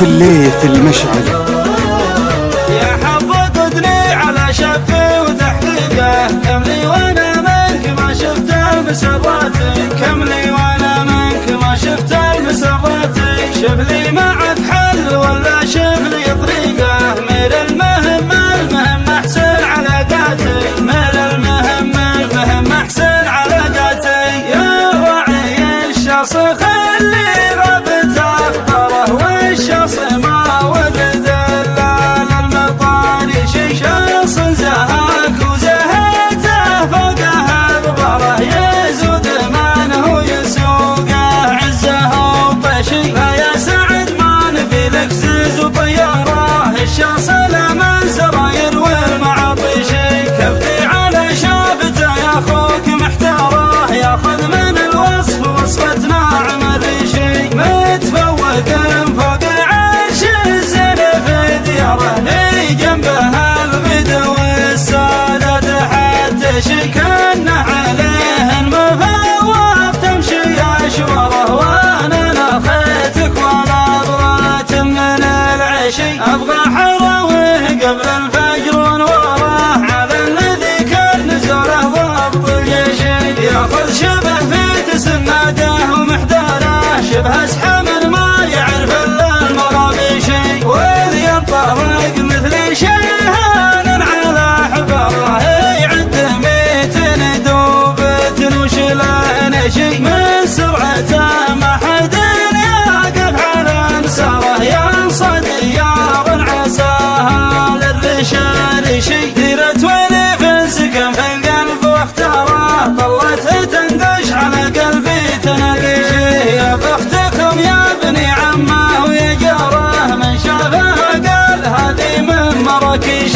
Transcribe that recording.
في الليث المشعل. يا حظ قدني على شفي وتحقيقه، كم لي وانا منك ما شفت المسرات، كم لي وانا منك ما شفت المسرات. شوف لي معك حل ولا شوف لي طريقه، من المهم احسن علاقاتي، من المهم احسن علاقاتي. يا راعي الشخص خلي ربط اخباره، والشخص ما ولد الا للمطار. شخص زهاك وزهيته فوقه اخباره، يزود منه يسوقه عزه وطشي. لا يا سعد ما نبي لك زز وطياره، الشخص له من سراير والمعاطي شي. كفي على شافته يا اخوك محتاره، ياخذ من الوصف وصفة ناعم الريشي. متفوق فوق عرش الزين في دياره، لي جنبه البدو والسادة حتى شي. كانه عليه المفوق تمشي اشواره، وانا ناخيتك ولا ضرات من العشي. ابغى حروه قبل الفجر ونوره، على الذي كان نزوله ضبط الجيشي. ياخذ شبه في تسناده ومحداره، شبه اسحم ما يعرف الا المرابيشي. واذ ينطلق مثل شيهان على حبره، يعد 200 دوبة وشله نشي. من سرعته ما حد يقف على مساره، ينصد يار عساها للرشال شي. ديرت ولي في السكن في القلب واختاره، طلته تندش على قلبي تناقيشي. يا بختكم يا بني عمه ويا جاره، من شافها قال هذه من مراكش.